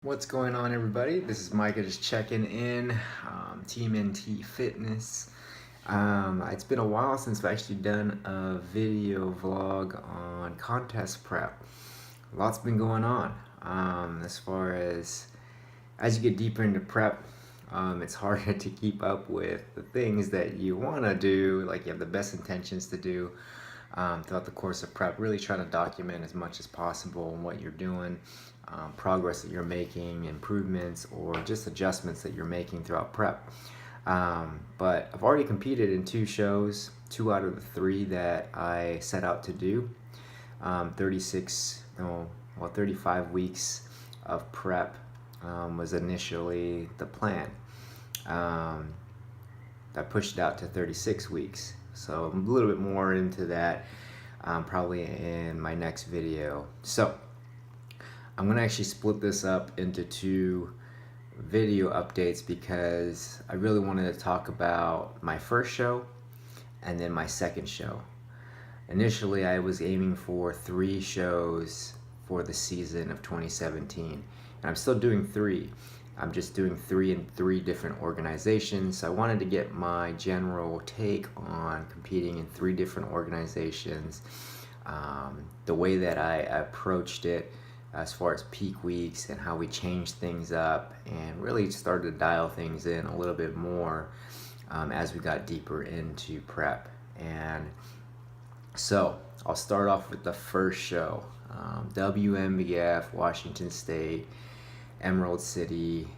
What's going on, everybody? This is Micah just checking in, Team NT Fitness. It's been a while since I've actually done a video vlog on contest prep. Lots been going on. As far as you get deeper into prep, it's harder to keep up with the things that you want to do, like you have the best intentions to do throughout the course of prep. Really trying to document as much as possible what you're doing, progress that you're making, improvements, or just adjustments that you're making throughout prep. But I've already competed in 2 shows, 2 out of the 3 that I set out to do. 35 weeks of prep was initially the plan. I pushed it out to 36 weeks. So I'm a little bit more into that probably in my next video. So I'm gonna actually split this up into 2 video updates because I really wanted to talk about my first show and then my second show. Initially, I was aiming for 3 shows for the season of 2017, and I'm still doing 3. I'm just doing 3 in 3 different organizations. So I wanted to get my general take on competing in 3 different organizations, the way that I approached it as far as peak weeks and how we changed things up and really started to dial things in a little bit more as we got deeper into prep. And so I'll start off with the first show, WMBF, Washington State, Emerald City,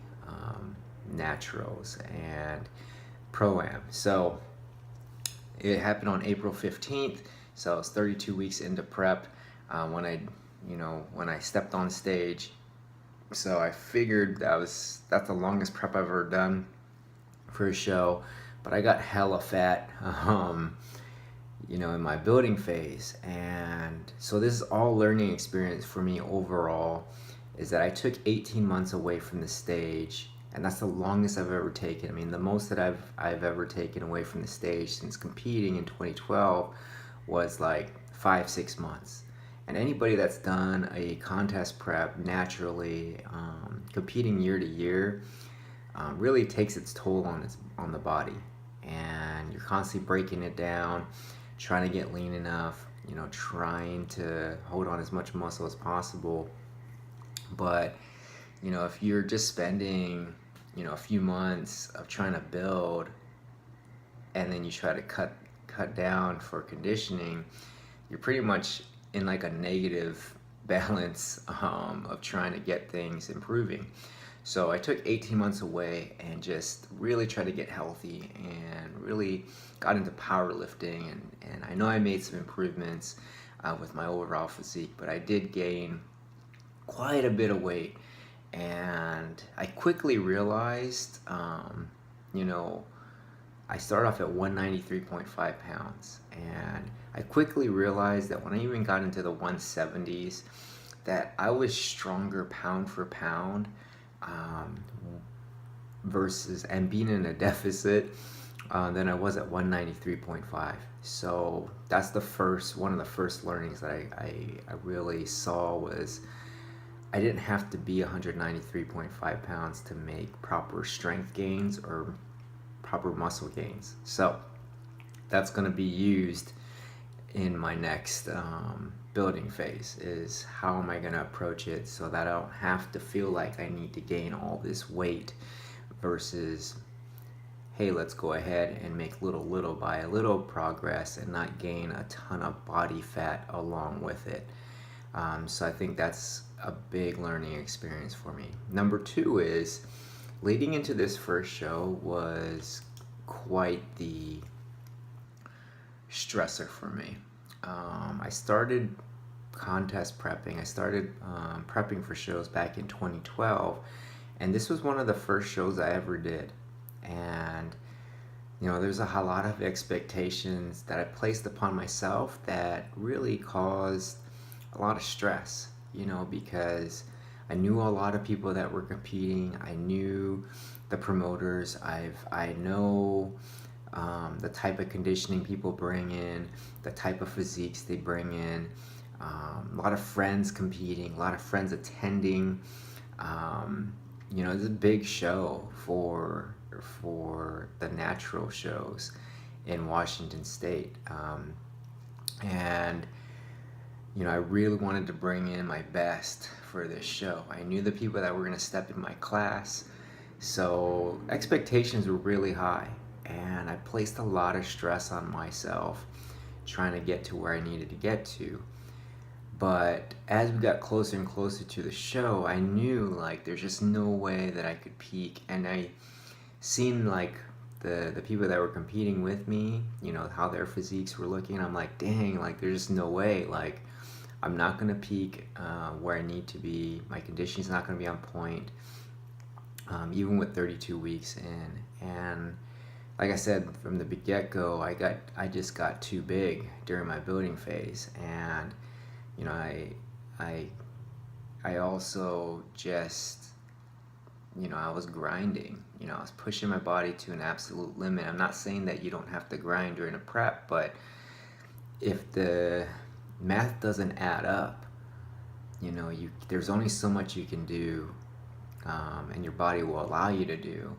Naturals, and Pro-Am. So it happened on April 15th, so I was 32 weeks into prep when I stepped on stage. So I figured that's the longest prep I've ever done for a show, but I got hella fat in my building phase. And so this is all learning experience for me overall, is that I took 18 months away from the stage, and that's the longest I've ever taken. I mean, the most that I've ever taken away from the stage since competing in 2012 was like 5-6 months. And anybody that's done a contest prep naturally, competing year to year, really takes its toll on the body. And you're constantly breaking it down, trying to get lean enough, trying to hold on as much muscle as possible. But if you're just spending a few months of trying to build, and then you try to cut down for conditioning, you're pretty much in like a negative balance of trying to get things improving. So I took 18 months away and just really tried to get healthy and really got into powerlifting, and I know I made some improvements with my overall physique, but I did gain quite a bit of weight. And I quickly realized, I started off at 193.5 pounds, and I quickly realized that when I even got into the 170s, that I was stronger pound for pound versus and being in a deficit than I was at 193.5. So that's one of the first learnings that I really saw was I didn't have to be 193.5 pounds to make proper strength gains or proper muscle gains. So that's going to be used in my next building phase, is how am I going to approach it so that I don't have to feel like I need to gain all this weight versus, hey, let's go ahead and make little by little progress and not gain a ton of body fat along with it. So I think that's a big learning experience for me. Number 2 is leading into this first show was quite the stressor for me. I started contest prepping. I started prepping for shows back in 2012, and this was one of the first shows I ever did. And there's a lot of expectations that I placed upon myself that really caused a lot of stress, because I knew a lot of people that were competing. I knew the promoters. I know the type of conditioning people bring in, the type of physiques they bring in. A lot of friends competing, a lot of friends attending. you know, it's a big show for the natural shows in Washington State. And you know, I really wanted to bring in my best for this show. I knew the people that were going to step in my class, so expectations were really high, and I placed a lot of stress on myself trying to get to where I needed to get to. But as we got closer and closer to the show, I knew like there's just no way that I could peak, and I seen like the people that were competing with me, you know, how their physiques were looking. I'm like, dang, like there's just no way. Like I'm not gonna peak where I need to be. My conditioning's not gonna be on point, even with 32 weeks in. And like I said from the get-go, I just got too big during my building phase, and you know, I I also just, you know, I was grinding. You know, I was pushing my body to an absolute limit. I'm not saying that you don't have to grind during a prep, but if the math doesn't add up, you know, there's only so much you can do, and your body will allow you to do,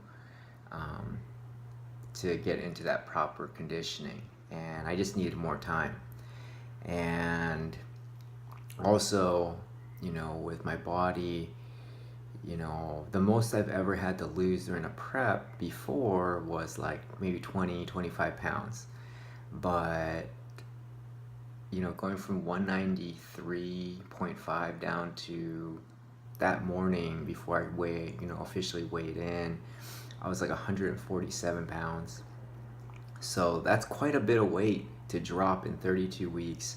um, to get into that proper conditioning. And I just needed more time. And also, you know, with my body, you know, the most I've ever had to lose during a prep before was like maybe 20, 25 pounds. But, you know, going from 193.5 down to that morning before I officially weighed in, I was like 147 pounds. So that's quite a bit of weight to drop in 32 weeks.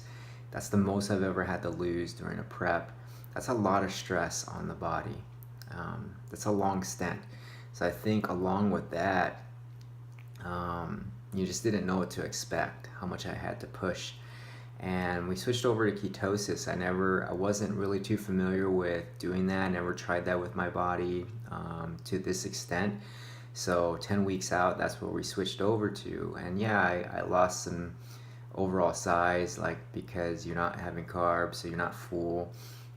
That's the most I've ever had to lose during a prep. That's a lot of stress on the body. That's a long stint. So I think along with that, you just didn't know what to expect, how much I had to push. And we switched over to ketosis. I wasn't really too familiar with doing that. I never tried that with my body to this extent. So 10 weeks out, that's what we switched over to. And yeah, I lost some overall size, like because you're not having carbs, so you're not full.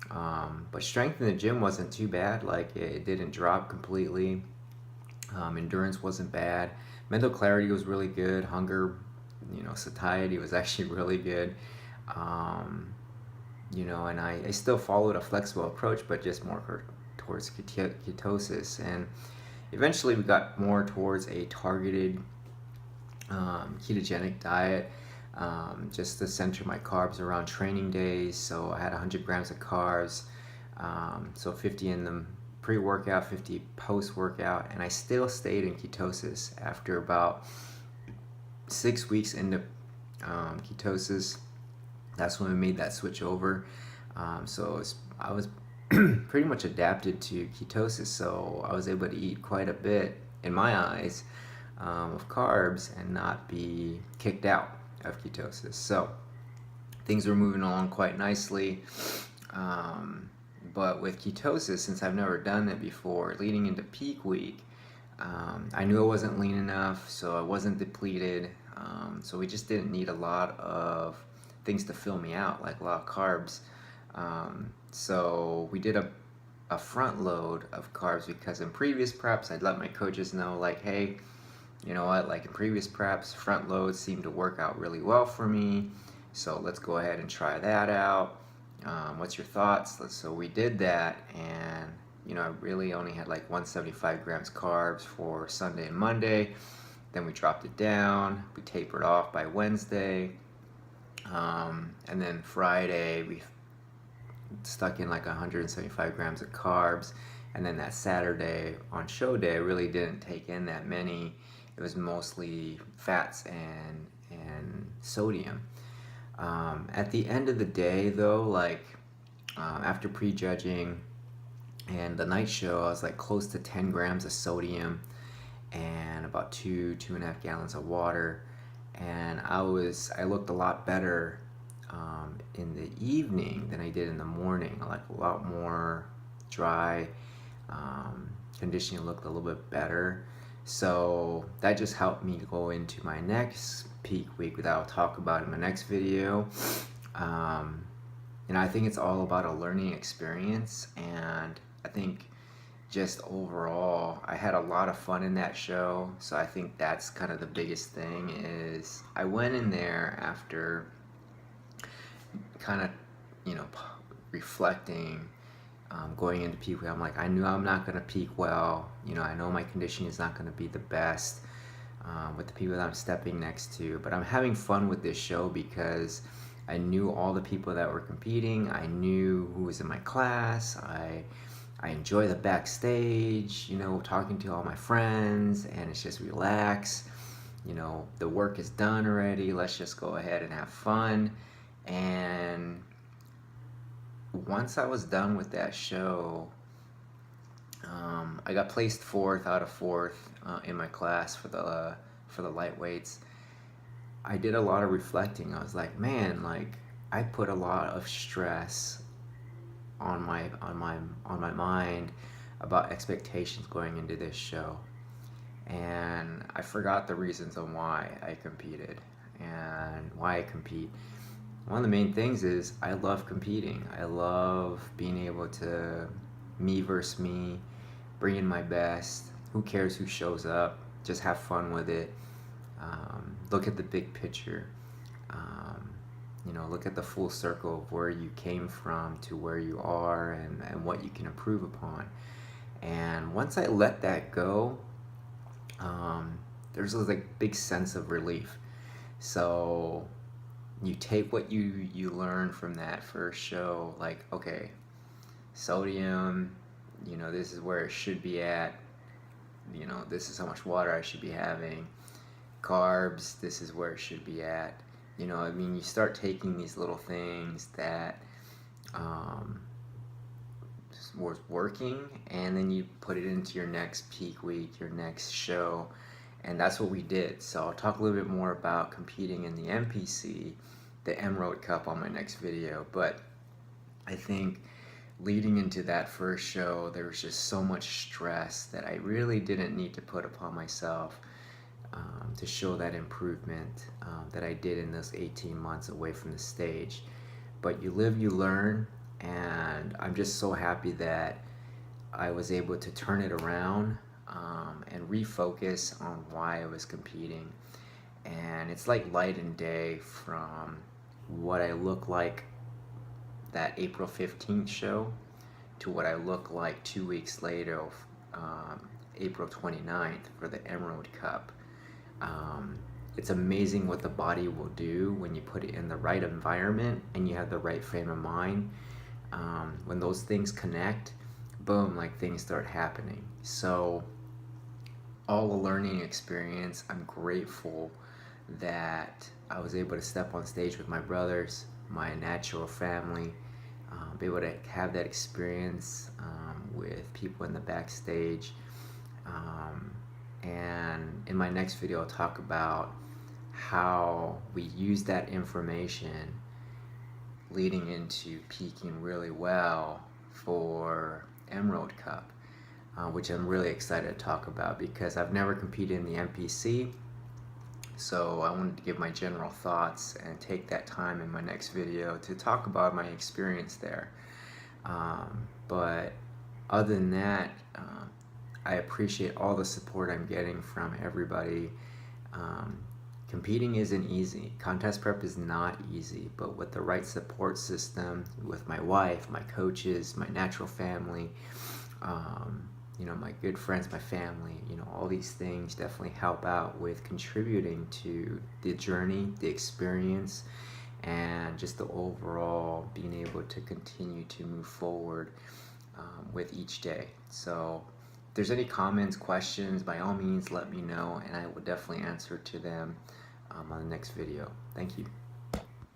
But strength in the gym wasn't too bad. Like it didn't drop completely. Endurance wasn't bad. Mental clarity was really good. Hunger, you know, satiety was actually really good. You know, and I still followed a flexible approach, but just more towards ketosis. And eventually we got more towards a targeted ketogenic diet, just to center my carbs around training days. So I had 100 grams of carbs, so 50 in the pre-workout, 50 post-workout, and I still stayed in ketosis after about 6 weeks into ketosis. That's when we made that switch over. I was pretty much adapted to ketosis, so I was able to eat quite a bit, in my eyes, of carbs and not be kicked out of ketosis. So things were moving along quite nicely. But with ketosis, since I've never done it before, leading into peak week, I knew I wasn't lean enough, so I wasn't depleted. So we just didn't need a lot of things to fill me out, like a lot of carbs. So we did a front load of carbs, because in previous preps I'd let my coaches know, like, hey, you know what, like in previous preps, front loads seemed to work out really well for me, so let's go ahead and try that out. What's your thoughts? So we did that, and you know, I really only had like 175 grams carbs for Sunday and Monday. Then we dropped it down, we tapered off by Wednesday, and then Friday we stuck in like 175 grams of carbs. And then that Saturday on show day, I really didn't take in that many. It was mostly fats and sodium. At the end of the day though, like after prejudging and the night show, I was like close to 10 grams of sodium and about 2.5 gallons of water. And I looked a lot better in the evening than I did in the morning. Like a lot more dry. Conditioning looked a little bit better. So that just helped me go into my next peak week that I'll talk about in my next video. And I think it's all about a learning experience. And I think just overall, I had a lot of fun in that show. So I think that's kind of the biggest thing is I went in there after kind of, you know, reflecting, going into peak week. I'm like, I knew I'm not going to peak well. You know, I know my conditioning is not going to be the best with the people that I'm stepping next to. But I'm having fun with this show because I knew all the people that were competing. I knew who was in my class. I enjoy the backstage, you know, talking to all my friends, and it's just relax. You know, the work is done already. Let's just go ahead and have fun. And once I was done with that show, I got placed fourth out of fourth in my class for the lightweights. I did a lot of reflecting. I was like, man, like I put a lot of stress on my mind about expectations going into this show, and I forgot the reasons on why I competed and why I compete. One of the main things is I love competing. I love being able to me versus me, bring in my best. Who cares who shows up? Just have fun with it. Look at the big picture. Um, you know, look at the full circle of where you came from to where you are, and what you can improve upon. And once I let that go, there's this like big sense of relief. So you take what you learn from that first show, like, okay, sodium, you know, this is where it should be at. You know, this is how much water I should be having. Carbs, this is where it should be at. You know, I mean, you start taking these little things that was working, and then you put it into your next peak week, your next show, and that's what we did. So I'll talk a little bit more about competing in the NPC, the Emerald Cup, on my next video. But I think leading into that first show, there was just so much stress that I really didn't need to put upon myself to show that improvement that I did in those 18 months away from the stage. But you live, you learn, and I'm just so happy that I was able to turn it around and refocus on why I was competing. And it's like light and day from what I look like that April 15th show to what I look like 2 weeks later, April 29th, for the Emerald Cup. It's amazing what the body will do when you put it in the right environment and you have the right frame of mind. When those things connect, boom, like things start happening. So all the learning experience, I'm grateful that I was able to step on stage with my brothers, my natural family, be able to have that experience with people in the backstage. And in my next video, I'll talk about how we use that information leading into peaking really well for Emerald Cup, which I'm really excited to talk about because I've never competed in the NPC. So I wanted to give my general thoughts and take that time in my next video to talk about my experience there. But other than that, I appreciate all the support I'm getting from everybody. Competing isn't easy. Contest prep is not easy, but with the right support system, with my wife, my coaches, my natural family, you know, my good friends, my family, you know, all these things definitely help out with contributing to the journey, the experience, and just the overall being able to continue to move forward with each day. So if there's any comments, questions, by all means, let me know, and I will definitely answer to them on the next video. Thank you.